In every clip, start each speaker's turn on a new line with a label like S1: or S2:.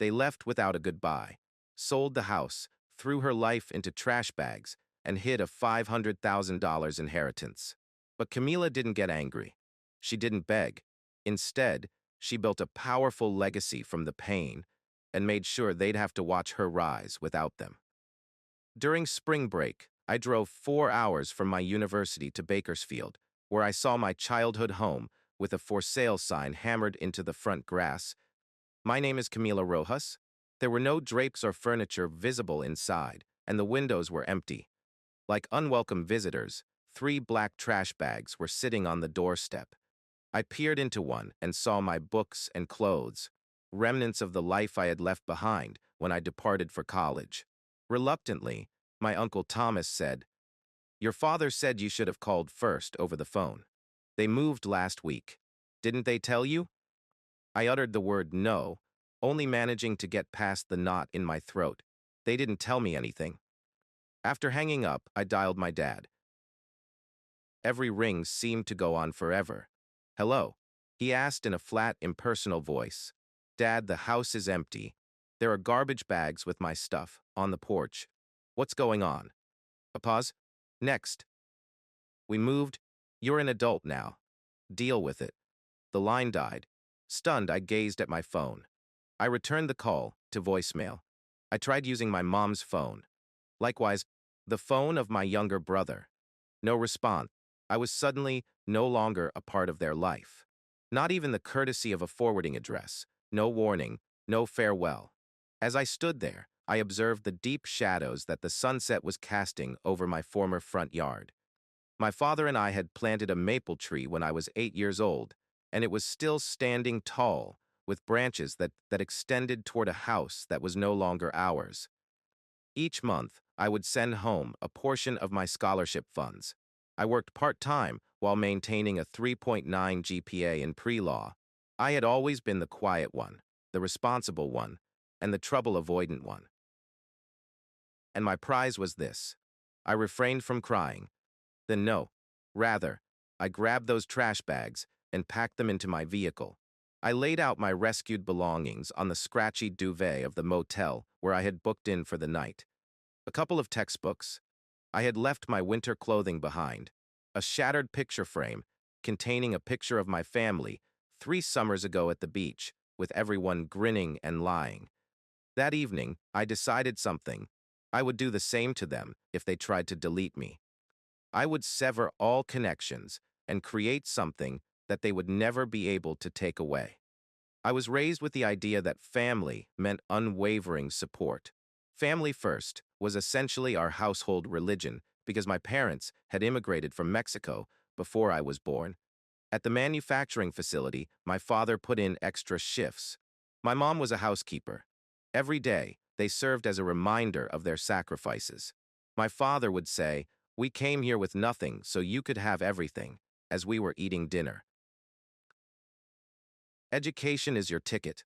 S1: They left without a goodbye, sold the house, threw her life into trash bags, and hid a $500,000 inheritance. But Camila didn't get angry. She didn't beg. Instead, she built a powerful legacy from the pain and made sure they'd have to watch her rise without them. During spring break, I drove 4 hours from my university to Bakersfield, where I saw my childhood home with a for sale sign hammered into the front grass. My name is Camila Rojas. There were no drapes or furniture visible inside, and the windows were empty. Like unwelcome visitors, 3 black trash bags were sitting on the doorstep. I peered into one and saw my books and clothes, remnants of the life I had left behind when I departed for college. Reluctantly, my Uncle Thomas said, "Your father said you should have called first over the phone. They moved last week. Didn't they tell you?" I uttered the word no, only managing to get past the knot in my throat. They didn't tell me anything. After hanging up, I dialed my dad. Every ring seemed to go on forever. "Hello?" he asked in a flat, impersonal voice. "Dad, the house is empty. There are garbage bags with my stuff on the porch. What's going on?" A pause. "Next." "We moved. You're an adult now. Deal with it." The line died. Stunned, I gazed at my phone. I returned the call to voicemail. I tried using my mom's phone. Likewise, the phone of my younger brother. No response. I was suddenly no longer a part of their life. Not even the courtesy of a forwarding address. No warning, no farewell. As I stood there, I observed the deep shadows that the sunset was casting over my former front yard. My father and I had planted a maple tree when I was 8 years old, and it was still standing tall, with branches that extended toward a house that was no longer ours. Each month, I would send home a portion of my scholarship funds. I worked part-time while maintaining a 3.9 GPA in pre-law. I had always been the quiet one, the responsible one, and the trouble-avoidant one. And my prize was this. I refrained from crying. Then no. Rather, I grabbed those trash bags and packed them into my vehicle. I laid out my rescued belongings on the scratchy duvet of the motel where I had booked in for the night. A couple of textbooks. I had left my winter clothing behind. A shattered picture frame containing a picture of my family 3 summers ago at the beach, with everyone grinning and lying. That evening, I decided something. I would do the same to them if they tried to delete me. I would sever all connections and create something that they would never be able to take away. I was raised with the idea that family meant unwavering support. Family first was essentially our household religion because my parents had immigrated from Mexico before I was born. At the manufacturing facility, my father put in extra shifts. My mom was a housekeeper. Every day, they served as a reminder of their sacrifices. My father would say, "We came here with nothing, so you could have everything," as we were eating dinner. Education is your ticket.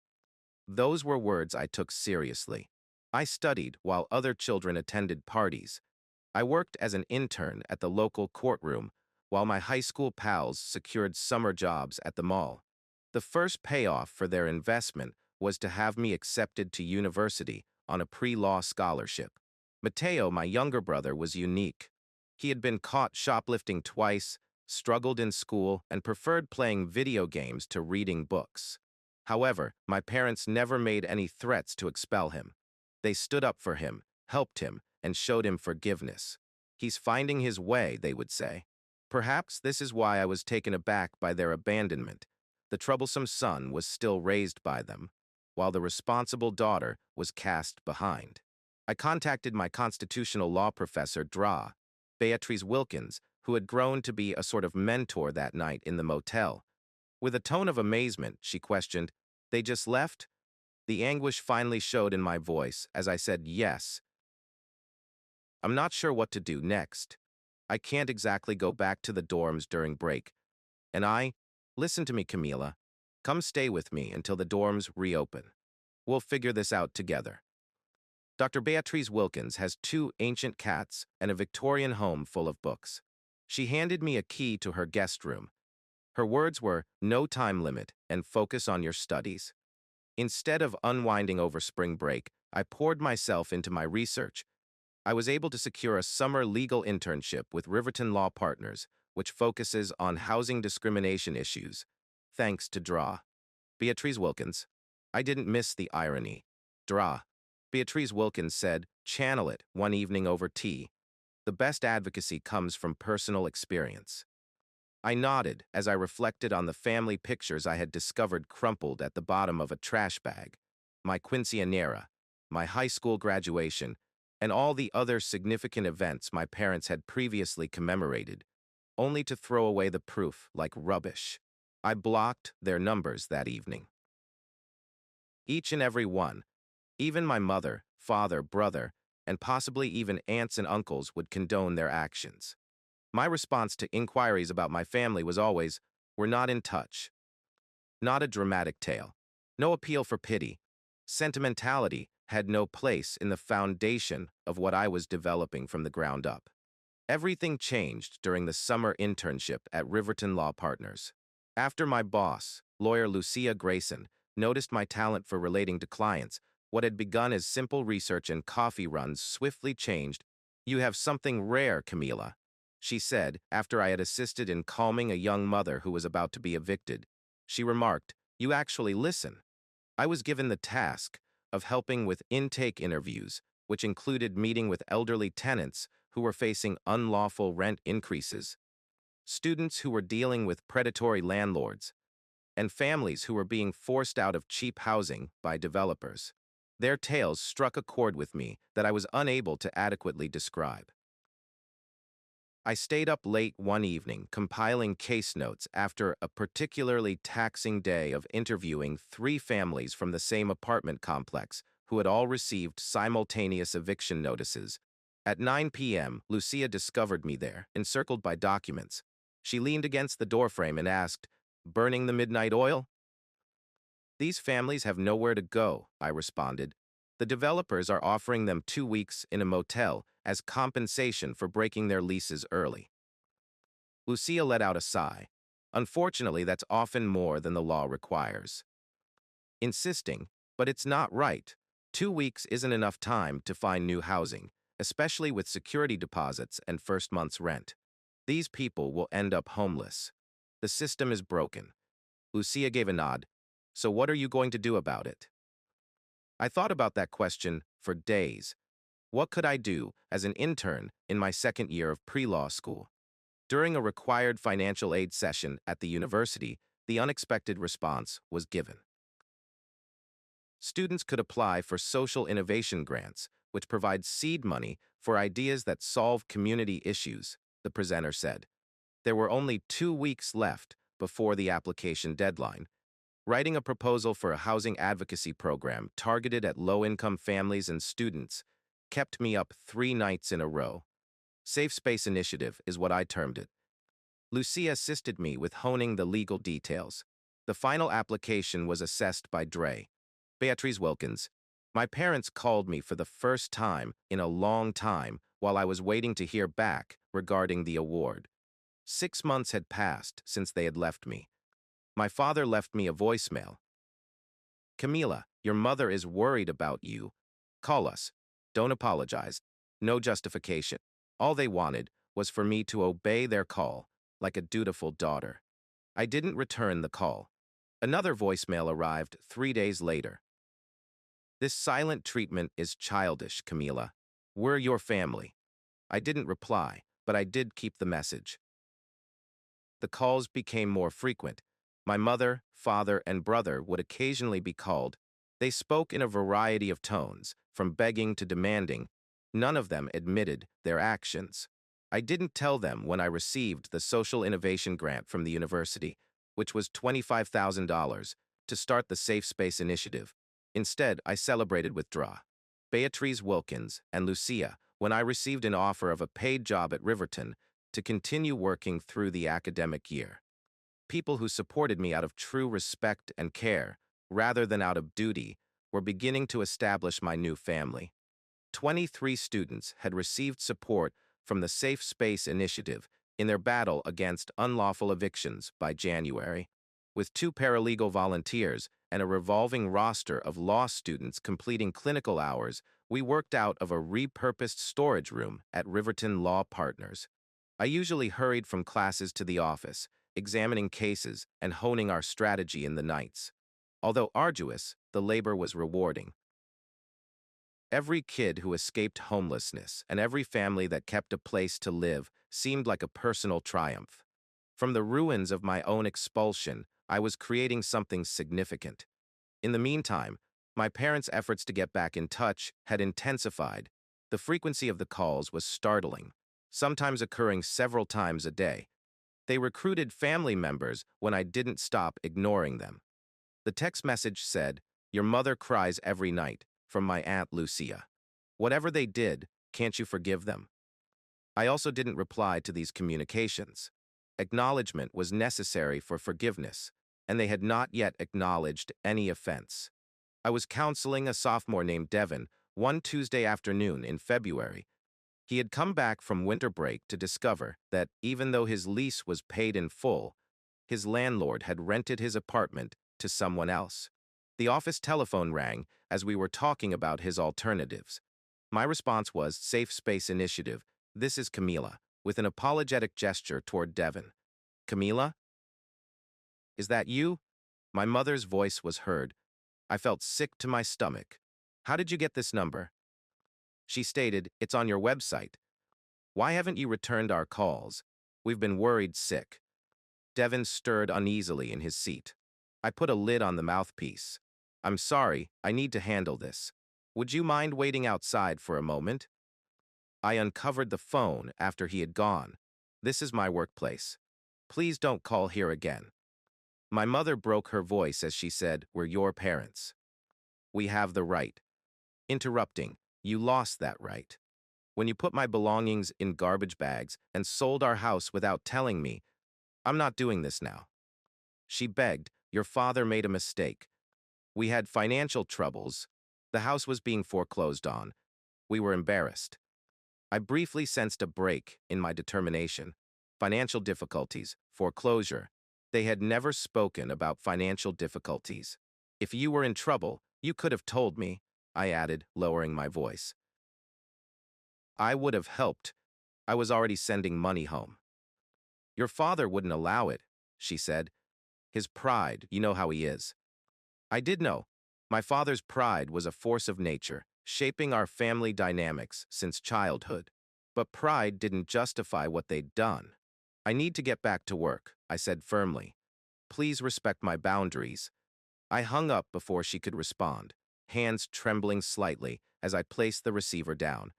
S1: Those were words I took seriously. I studied while other children attended parties. I worked as an intern at the local courtroom while my high school pals secured summer jobs at the mall. The first payoff for their investment was to have me accepted to university on a pre-law scholarship. Mateo, my younger brother, was unique. He had been caught shoplifting twice, struggled in school, and preferred playing video games to reading books. However, my parents never made any threats to expel him. They stood up for him, helped him, and showed him forgiveness. "He's finding his way," they would say. Perhaps this is why I was taken aback by their abandonment. The troublesome son was still raised by them, while the responsible daughter was cast behind. I contacted my constitutional law professor, Beatrice Wilkins, who had grown to be a sort of mentor that night in the motel. With a tone of amazement, she questioned, "They just left?" The anguish finally showed in my voice as I said yes. "I'm not sure what to do next. I can't exactly go back to the dorms during break. Listen to me, Camila. Come stay with me until the dorms reopen. We'll figure this out together." Dr. Beatrice Wilkins has 2 ancient cats and a Victorian home full of books. She handed me a key to her guest room. Her words were, "No time limit and focus on your studies." Instead of unwinding over spring break, I poured myself into my research. I was able to secure a summer legal internship with Riverton Law Partners, which focuses on housing discrimination issues, thanks to DRAW. Beatrice Wilkins. I didn't miss the irony. DRAW. Beatrice Wilkins said, channel it one evening over tea. The best advocacy comes from personal experience. I nodded as I reflected on the family pictures I had discovered crumpled at the bottom of a trash bag, my quinceañera, my high school graduation, and all the other significant events my parents had previously commemorated, only to throw away the proof like rubbish. I blocked their numbers that evening. Each and every one, even my mother, father, brother, and possibly even aunts and uncles would condone their actions. My response to inquiries about my family was always, we're not in touch. Not a dramatic tale. No appeal for pity. Sentimentality had no place in the foundation of what I was developing from the ground up. Everything changed during the summer internship at Riverton Law Partners. After my boss, lawyer Lucia Grayson, noticed my talent for relating to clients, what had begun as simple research and coffee runs swiftly changed. You have something rare, Camila, she said after I had assisted in calming a young mother who was about to be evicted. She remarked, you actually listen. I was given the task of helping with intake interviews, which included meeting with elderly tenants who were facing unlawful rent increases, students who were dealing with predatory landlords, and families who were being forced out of cheap housing by developers. Their tales struck a chord with me that I was unable to adequately describe. I stayed up late one evening compiling case notes after a particularly taxing day of interviewing 3 families from the same apartment complex who had all received simultaneous eviction notices. At 9 p.m., Lucia discovered me there, encircled by documents. She leaned against the doorframe and asked, burning the midnight oil? These families have nowhere to go, I responded. The developers are offering them 2 weeks in a motel as compensation for breaking their leases early. Lucia let out a sigh. Unfortunately, that's often more than the law requires. Insisting, but it's not right. 2 weeks isn't enough time to find new housing, especially with security deposits and first month's rent. These people will end up homeless. The system is broken. Lucia gave a nod. So what are you going to do about it? I thought about that question for days. What could I do as an intern in my second year of pre-law school? During a required financial aid session at the university, the unexpected response was given. Students could apply for social innovation grants, which provide seed money for ideas that solve community issues, the presenter said. There were only 2 weeks left before the application deadline. Writing a proposal for a housing advocacy program targeted at low-income families and students kept me up 3 nights in a row. Safe Space Initiative is what I termed it. Lucia assisted me with honing the legal details. The final application was assessed by Dre. Beatrice Wilkins. My parents called me for the first time in a long time while I was waiting to hear back regarding the award. 6 months had passed since they had left me. My father left me a voicemail. Camila, your mother is worried about you. Call us. Don't apologize. No justification. All they wanted was for me to obey their call, like a dutiful daughter. I didn't return the call. Another voicemail arrived 3 days later. This silent treatment is childish, Camila. We're your family. I didn't reply, but I did keep the message. The calls became more frequent. My mother, father, and brother would occasionally be called. They spoke in a variety of tones, from begging to demanding. None of them admitted their actions. I didn't tell them when I received the Social Innovation Grant from the university, which was $25,000, to start the Safe Space Initiative. Instead, I celebrated with Dra, Beatrice Wilkins, and Lucia when I received an offer of a paid job at Riverton to continue working through the academic year. People who supported me out of true respect and care, rather than out of duty, were beginning to establish my new family. 23 students had received support from the Safe Space Initiative in their battle against unlawful evictions by January. With 2 paralegal volunteers and a revolving roster of law students completing clinical hours, we worked out of a repurposed storage room at Riverton Law Partners. I usually hurried from classes to the office, examining cases and honing our strategy in the nights. Although arduous, the labor was rewarding. Every kid who escaped homelessness and every family that kept a place to live seemed like a personal triumph. From the ruins of my own expulsion, I was creating something significant. In the meantime, my parents' efforts to get back in touch had intensified. The frequency of the calls was startling, sometimes occurring several times a day. They recruited family members when I didn't stop ignoring them. The text message said, "Your mother cries every night," from my Aunt Lucia. Whatever they did, can't you forgive them? I also didn't reply to these communications. Acknowledgement was necessary for forgiveness, and they had not yet acknowledged any offense. I was counseling a sophomore named Devin one Tuesday afternoon in February. He had come back from winter break to discover that even though his lease was paid in full, his landlord had rented his apartment to someone else. The office telephone rang as we were talking about his alternatives. My response was, "Safe Space Initiative, this is Camila," with an apologetic gesture toward Devin. "Camila? Is that you?" My mother's voice was heard. I felt sick to my stomach. "How did you get this number?" She stated, "It's on your website. Why haven't you returned our calls? We've been worried sick." Devin stirred uneasily in his seat. I put a lid on the mouthpiece. "I'm sorry, I need to handle this. Would you mind waiting outside for a moment?" I uncovered the phone after he had gone. "This is my workplace. Please don't call here again." My mother broke her voice as she said, "We're your parents. We have the right." Interrupting, "You lost that right. When you put my belongings in garbage bags and sold our house without telling me, I'm not doing this now." She begged, "Your father made a mistake. We had financial troubles. The house was being foreclosed on. We were embarrassed." I briefly sensed a break in my determination. Financial difficulties, foreclosure. They had never spoken about financial difficulties. "If you were in trouble, you could have told me," I added, lowering my voice. "I would have helped. I was already sending money home." "Your father wouldn't allow it," she said. "His pride, you know how he is." I did know. My father's pride was a force of nature, shaping our family dynamics since childhood. But pride didn't justify what they'd done. "I need to get back to work," I said firmly. "Please respect my boundaries." I hung up before she could respond, hands trembling slightly as I placed the receiver down.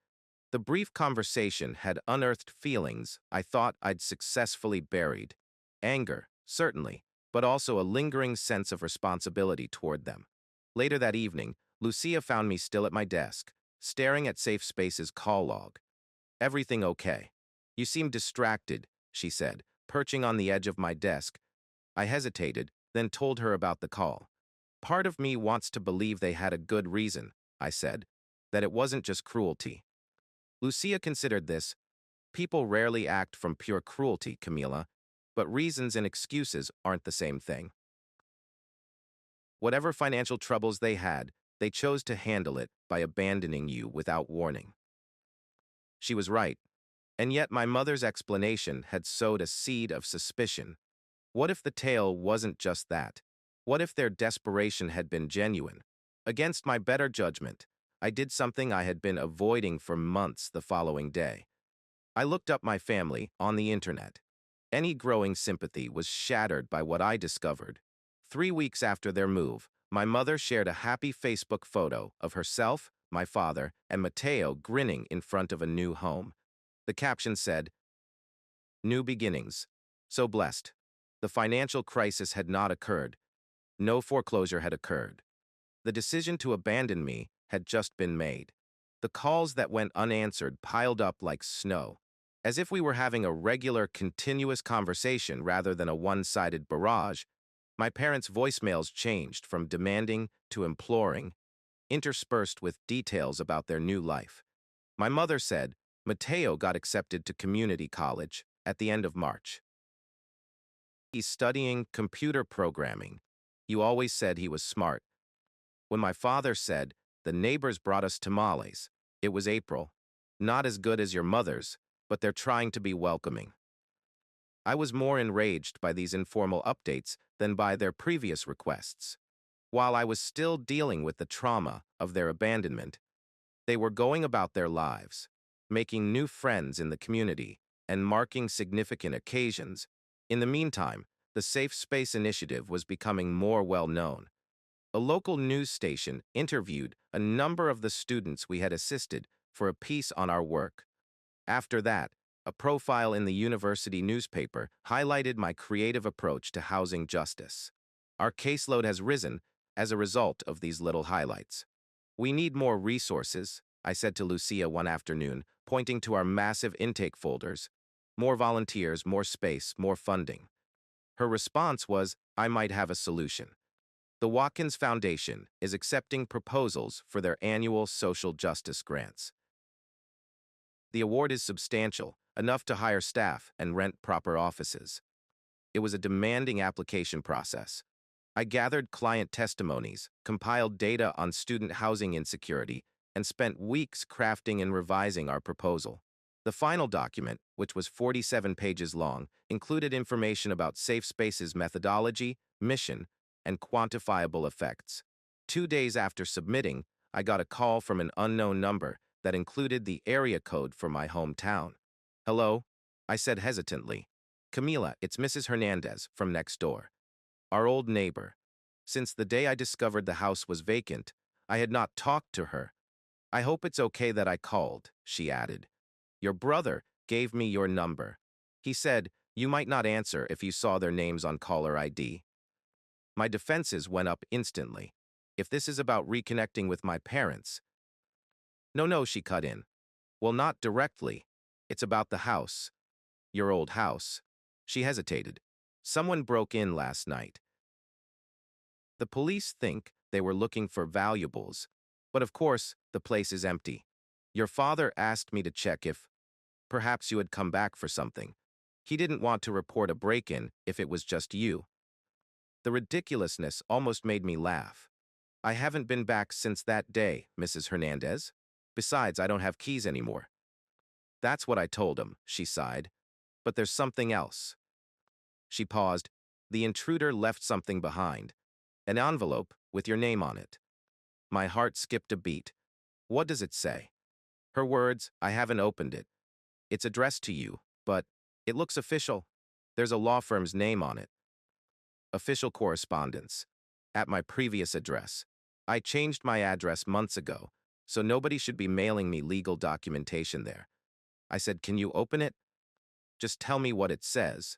S1: The brief conversation had unearthed feelings I thought I'd successfully buried. Anger, certainly, but also a lingering sense of responsibility toward them. Later that evening, Lucia found me still at my desk, staring at Safe Space's call log. "Everything okay? You seem distracted," she said, perching on the edge of my desk. I hesitated, then told her about the call. "Part of me wants to believe they had a good reason," I said, "that it wasn't just cruelty." Lucia considered this. "People rarely act from pure cruelty, Camila, but reasons and excuses aren't the same thing. Whatever financial troubles they had, they chose to handle it by abandoning you without warning." She was right, and yet my mother's explanation had sowed a seed of suspicion. What if the tale wasn't just that? What if their desperation had been genuine? Against my better judgment, I did something I had been avoiding for months the following day. I looked up my family on the internet. Any growing sympathy was shattered by what I discovered. 3 weeks after their move, my mother shared a happy Facebook photo of herself, my father, and Mateo grinning in front of a new home. The caption said, "New beginnings. So blessed. The financial crisis had not occurred. No foreclosure had occurred. The decision to abandon me had just been made." The calls that went unanswered piled up like snow, as if we were having a regular, continuous conversation rather than a one-sided barrage. My parents' voicemails changed from demanding to imploring, interspersed with details about their new life. My mother said Mateo got accepted to community college at the end of March. He's studying computer programming. You always said he was smart. When my father said, the neighbors brought us tamales, it was April. Not as good as your mother's, but they're trying to be welcoming. I was more enraged by these informal updates than by their previous requests. While I was still dealing with the trauma of their abandonment, they were going about their lives, making new friends in the community, and marking significant occasions. In the meantime, the Safe Space Initiative was becoming more well-known. A local news station interviewed a number of the students we had assisted for a piece on our work. After that, a profile in the university newspaper highlighted my creative approach to housing justice. Our caseload has risen as a result of these little highlights. We need more resources, I said to Lucia one afternoon, pointing to our massive intake folders. More volunteers, more space, more funding. Her response was, I might have a solution. The Watkins Foundation is accepting proposals for their annual social justice grants. The award is substantial, enough to hire staff and rent proper offices. It was a demanding application process. I gathered client testimonies, compiled data on student housing insecurity, and spent weeks crafting and revising our proposal. The final document, which was 47 pages long, included information about Safe Space's methodology, mission, and quantifiable effects. 2 days after submitting, I got a call from an unknown number that included the area code for my hometown. Hello? I said hesitantly. Camila, it's Mrs. Hernandez from next door. Our old neighbor. Since the day I discovered the house was vacant, I had not talked to her. I hope it's okay that I called, she added. Your brother gave me your number. He said you might not answer if you saw their names on caller ID. My defenses went up instantly. If this is about reconnecting with my parents. No, she cut in. Well, not directly. It's about the house. Your old house. She hesitated. Someone broke in last night. The police think they were looking for valuables, but of course, the place is empty. Your father asked me to check if perhaps you had come back for something. He didn't want to report a break-in if it was just you. The ridiculousness almost made me laugh. I haven't been back since that day, Mrs. Hernandez. Besides, I don't have keys anymore. That's what I told him, she sighed. But there's something else. She paused. The intruder left something behind. An envelope with your name on it. My heart skipped a beat. What does it say? Her words, I haven't opened it. It's addressed to you, but it looks official. There's a law firm's name on it. Official correspondence. At my previous address. I changed my address months ago, so nobody should be mailing me legal documentation there. I said, can you open it? Just tell me what it says.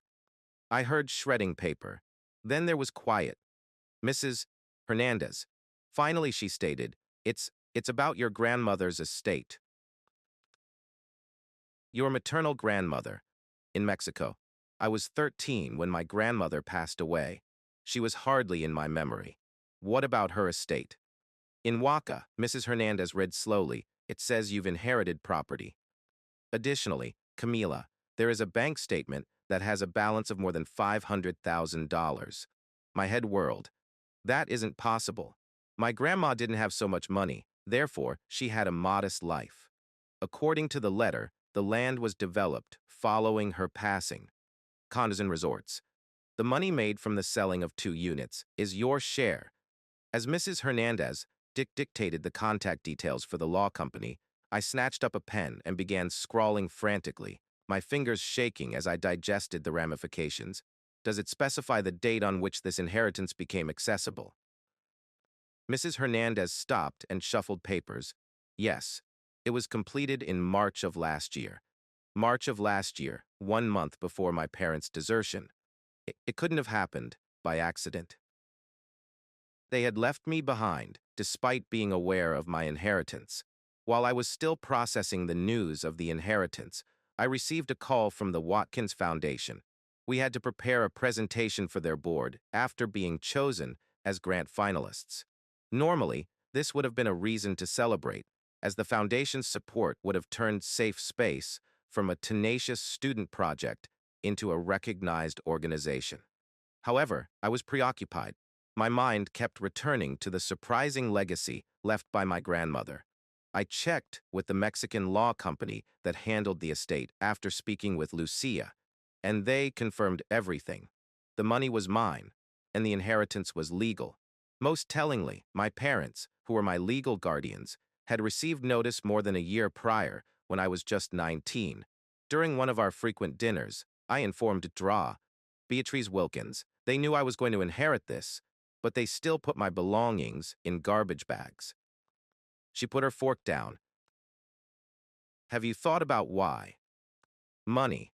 S1: I heard shredding paper. Then there was quiet. Mrs. Hernandez. Finally, she stated, it's about your grandmother's estate. Your maternal grandmother. In Mexico. I was 13 when my grandmother passed away. She was hardly in my memory. What about her estate? In Waka, Mrs. Hernandez read slowly, it says you've inherited property. Additionally, Camila, there is a bank statement that has a balance of more than $500,000. My head whirled. That isn't possible. My grandma didn't have so much money, therefore, she had a modest life. According to the letter, the land was developed following her passing. Condos and resorts. The money made from the selling of 2 units is your share. As Mrs. Hernandez dictated the contact details for the law company, I snatched up a pen and began scrawling frantically, my fingers shaking as I digested the ramifications. Does it specify the date on which this inheritance became accessible? Mrs. Hernandez stopped and shuffled papers. Yes, it was completed in March of last year. March of last year, 1 month before my parents' desertion. It couldn't have happened by accident. They had left me behind, despite being aware of my inheritance. While I was still processing the news of the inheritance, I received a call from the Watkins Foundation. We had to prepare a presentation for their board after being chosen as grant finalists. Normally, this would have been a reason to celebrate, as the foundation's support would have turned Safe Space from a tenacious student project into a recognized organization. However, I was preoccupied. My mind kept returning to the surprising legacy left by my grandmother. I checked with the Mexican law company that handled the estate after speaking with Lucia, and they confirmed everything. The money was mine, and the inheritance was legal. Most tellingly, my parents, who were my legal guardians, had received notice more than a year prior when I was just 19. During one of our frequent dinners, I informed Beatrice Wilkins, they knew I was going to inherit this, but they still put my belongings in garbage bags. She put her fork down. Have you thought about why? Money,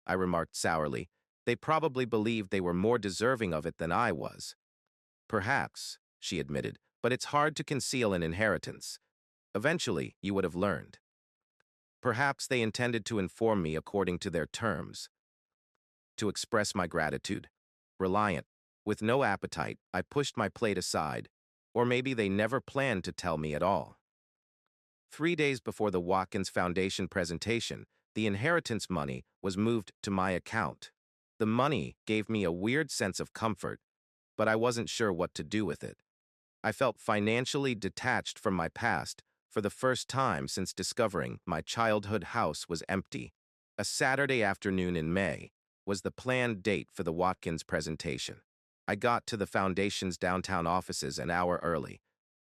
S1: I remarked sourly. They probably believed they were more deserving of it than I was. Perhaps, she admitted, but it's hard to conceal an inheritance. Eventually, you would have learned. Perhaps they intended to inform me according to their terms. To express my gratitude. Reliant, with no appetite, I pushed my plate aside. Or maybe they never planned to tell me at all. 3 days before the Watkins Foundation presentation, the inheritance money was moved to my account. The money gave me a weird sense of comfort, but I wasn't sure what to do with it. I felt financially detached from my past for the first time since discovering my childhood house was empty. A Saturday afternoon in May was the planned date for the Watkins presentation. I got to the foundation's downtown offices an hour early,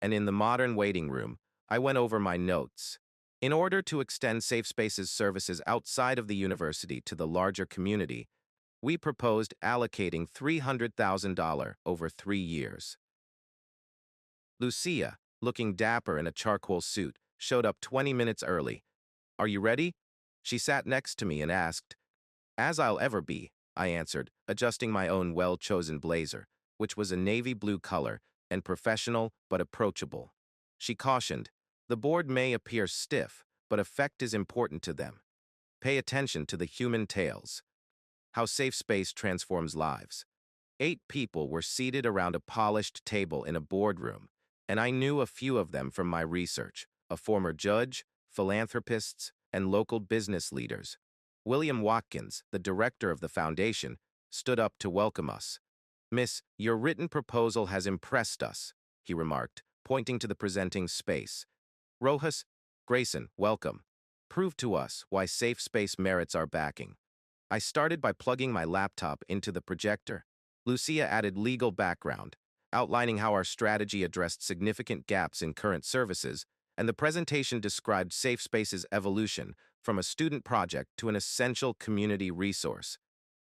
S1: and in the modern waiting room, I went over my notes. In order to extend Safe Spaces services outside of the university to the larger community, we proposed allocating $300,000 over 3 years. Lucia, looking dapper in a charcoal suit, showed up 20 minutes early. Are you ready? She sat next to me and asked. As I'll ever be, I answered, adjusting my own well-chosen blazer, which was a navy blue color and professional but approachable. She cautioned, the board may appear stiff, but effect is important to them. Pay attention to the human tales. How Safe Space transforms lives. 8 people were seated around a polished table in a boardroom, and I knew a few of them from my research, a former judge, philanthropists, and local business leaders. William Watkins, the director of the foundation, stood up to welcome us. Miss, your written proposal has impressed us, he remarked, pointing to the presenting space. Rojas, Grayson, welcome. Prove to us why Safe Space merits our backing. I started by plugging my laptop into the projector. Lucia added legal background, outlining how our strategy addressed significant gaps in current services, and the presentation described Safe Space's evolution from a student project to an essential community resource,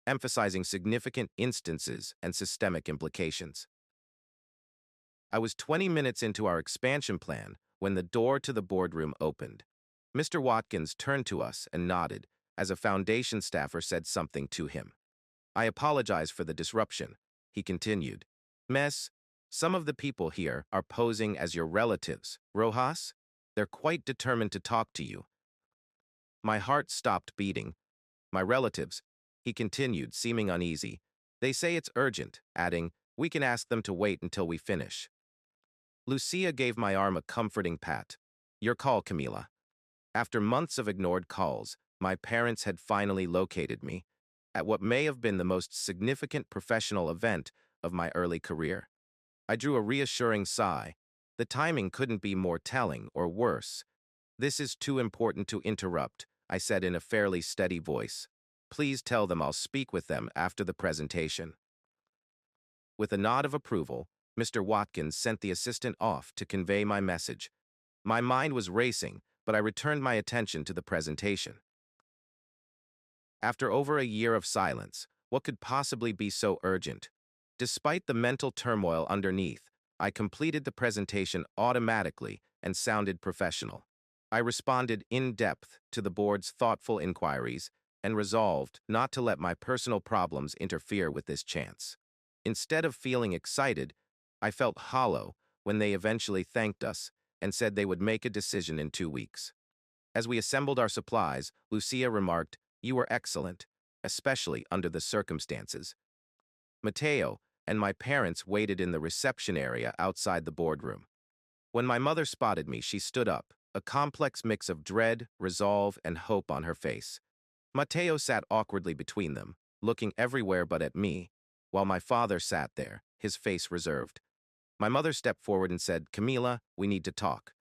S1: emphasizing significant instances and systemic implications. I was 20 minutes into our expansion plan when the door to the boardroom opened. Mr. Watkins turned to us and nodded as a foundation staffer said something to him. I apologize for the disruption, he continued. Miss, some of the people here are posing as your relatives. Rojas? They're quite determined to talk to you. My heart stopped beating. My relatives, he continued, seeming uneasy. They say it's urgent, adding, we can ask them to wait until we finish. Lucia gave my arm a comforting pat. Your call, Camila. After months of ignored calls, my parents had finally located me at what may have been the most significant professional event of my early career. I drew a reassuring sigh. The timing couldn't be more telling or worse. This is too important to interrupt, I said in a fairly steady voice. Please tell them I'll speak with them after the presentation. With a nod of approval, Mr. Watkins sent the assistant off to convey my message. My mind was racing, but I returned my attention to the presentation. After over a year of silence, what could possibly be so urgent? Despite the mental turmoil underneath, I completed the presentation automatically and sounded professional. I responded in depth to the board's thoughtful inquiries and resolved not to let my personal problems interfere with this chance. Instead of feeling excited, I felt hollow when they eventually thanked us and said they would make a decision in 2 weeks. As we assembled our supplies, Lucia remarked, "You were excellent, especially under the circumstances." Mateo and my parents waited in the reception area outside the boardroom. When my mother spotted me, she stood up, a complex mix of dread, resolve, and hope on her face. Mateo sat awkwardly between them, looking everywhere but at me, while my father sat there, his face reserved. My mother stepped forward and said, "Camila, we need to talk."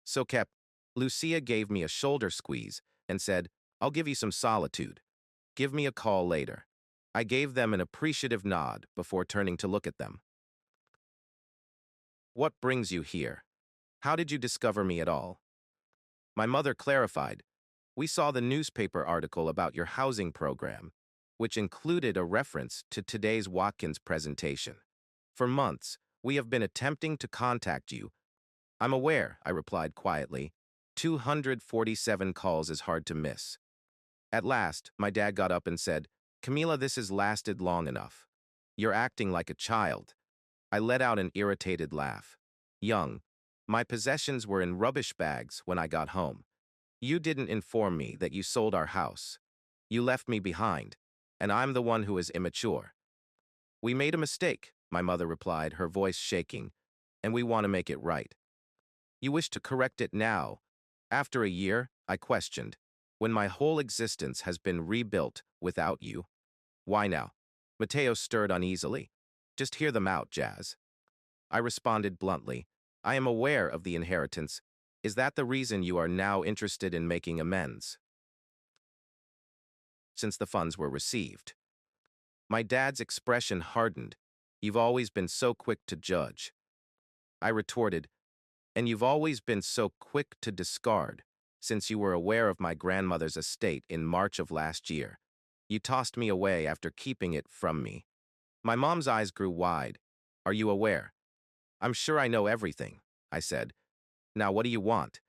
S1: So kept. Lucia gave me a shoulder squeeze and said, "I'll give you some solitude. Give me a call later." I gave them an appreciative nod before turning to look at them. "What brings you here? How did you discover me at all?" My mother clarified, "We saw the newspaper article about your housing program, which included a reference to today's Watkins presentation. For months, we have been attempting to contact you." "I'm aware," I replied quietly. 247 calls is hard to miss. At last, my dad got up and said, "Camila, this has lasted long enough. You're acting like a child." I let out an irritated laugh. "Young, my possessions were in rubbish bags when I got home. You didn't inform me that you sold our house. You left me behind, and I'm the one who is immature." "We made a mistake," my mother replied, her voice shaking, "and we want to make it right." "You wish to correct it now, after a year?" I questioned, "when my whole existence has been rebuilt without you." "Why now?" Mateo stirred uneasily. "Just hear them out, Jazz." I responded bluntly, "I am aware of the inheritance. Is that the reason you are now interested in making amends?" "Since the funds were received." My dad's expression hardened. "You've always been so quick to judge." I retorted, "And you've always been so quick to discard. Since you were aware of my grandmother's estate in March of last year, you tossed me away after keeping it from me." My mom's eyes grew wide. "Are you aware?" "I'm sure I know everything," I said. "Now what do you want?"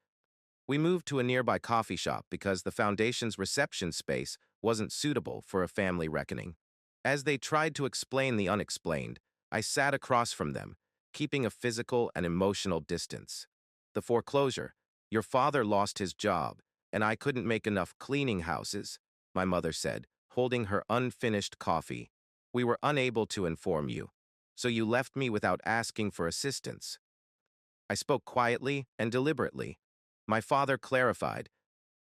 S1: We moved to a nearby coffee shop because the foundation's reception space wasn't suitable for a family reckoning. As they tried to explain the unexplained, I sat across from them, keeping a physical and emotional distance. "The foreclosure. Your father lost his job, and I couldn't make enough cleaning houses," my mother said, holding her unfinished coffee. "We were unable to inform you, so you left me without asking for assistance." I spoke quietly and deliberately. My father clarified,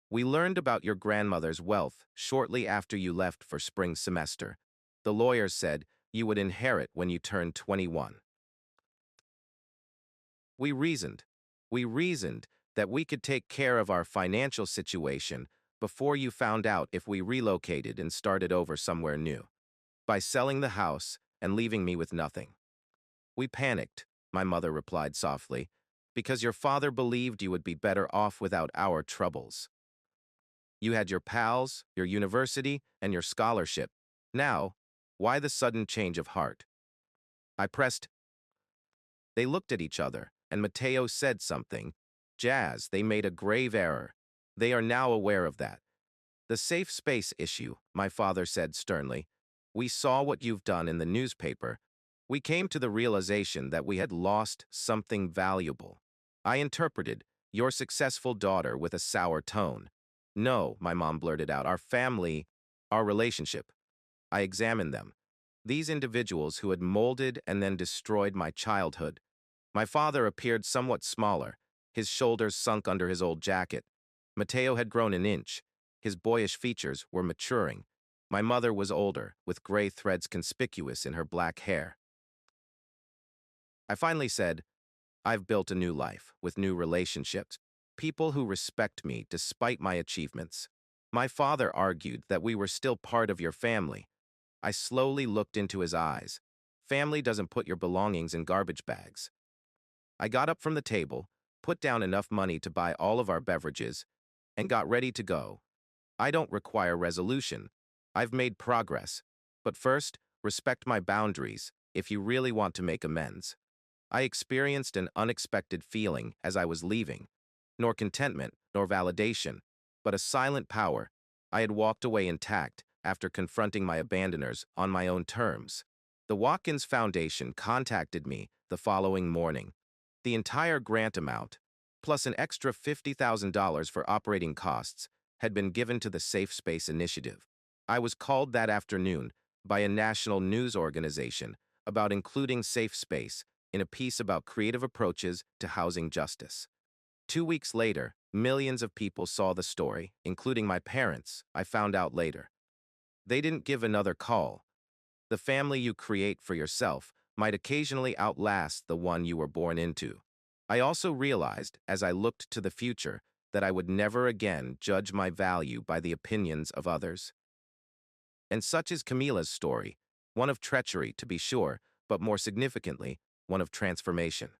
S1: "We learned about your grandmother's wealth shortly after you left for spring semester. The lawyers said you would inherit when you turned 21. We reasoned. We reasoned that we could take care of our financial situation before you found out if we relocated and started over somewhere new, by selling the house and leaving me with nothing." "We panicked," my mother replied softly, "because your father believed you would be better off without our troubles. You had your pals, your university, and your scholarship. Now, why the sudden change of heart?" I pressed. They looked at each other, and Mateo said something. "Jazz, they made a grave error. They are now aware of that." "The safe space issue," my father said sternly. "We saw what you've done in the newspaper. We came to the realization that we had lost something valuable." I interpreted, "your successful daughter," with a sour tone. "No," my mom blurted out, our relationship." I examined them. These individuals who had molded and then destroyed my childhood. My father appeared somewhat smaller, his shoulders sunk under his old jacket. Mateo had grown an inch. His boyish features were maturing. My mother was older, with gray threads conspicuous in her black hair. I finally said, "I've built a new life, with new relationships, people who respect me despite my achievements." My father argued that we were still part of your family. I slowly looked into his eyes. "Family doesn't put your belongings in garbage bags." I got up from the table, put down enough money to buy all of our beverages, and got ready to go. "I don't require resolution. I've made progress. But first, respect my boundaries if you really want to make amends." I experienced an unexpected feeling as I was leaving. Nor contentment, nor validation, but a silent power. I had walked away intact after confronting my abandoners on my own terms. The Watkins Foundation contacted me the following morning. The entire grant amount, plus an extra $50,000 for operating costs, had been given to the Safe Space Initiative. I was called that afternoon by a national news organization about including Safe Space in a piece about creative approaches to housing justice. 2 weeks later, millions of people saw the story, including my parents, I found out later. They didn't give another call. "The family you create for yourself might occasionally outlast the one you were born into. I also realized, as I looked to the future, that I would never again judge my value by the opinions of others. And such is Camila's story, one of treachery, to be sure, but more significantly, one of transformation.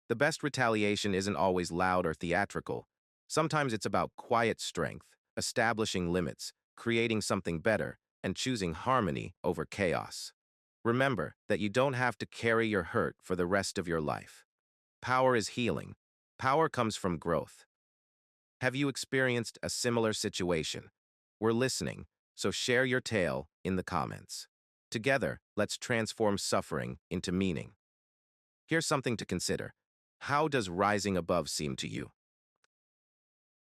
S1: The best retaliation isn't always loud or theatrical. Sometimes it's about quiet strength, establishing limits, creating something better, and choosing harmony over chaos. Remember that you don't have to carry your hurt for the rest of your life. Power is healing. Power comes from growth. Have you experienced a similar situation? We're listening, so share your tale in the comments. Together, let's transform suffering into meaning. Here's something to consider. How does rising above seem to you?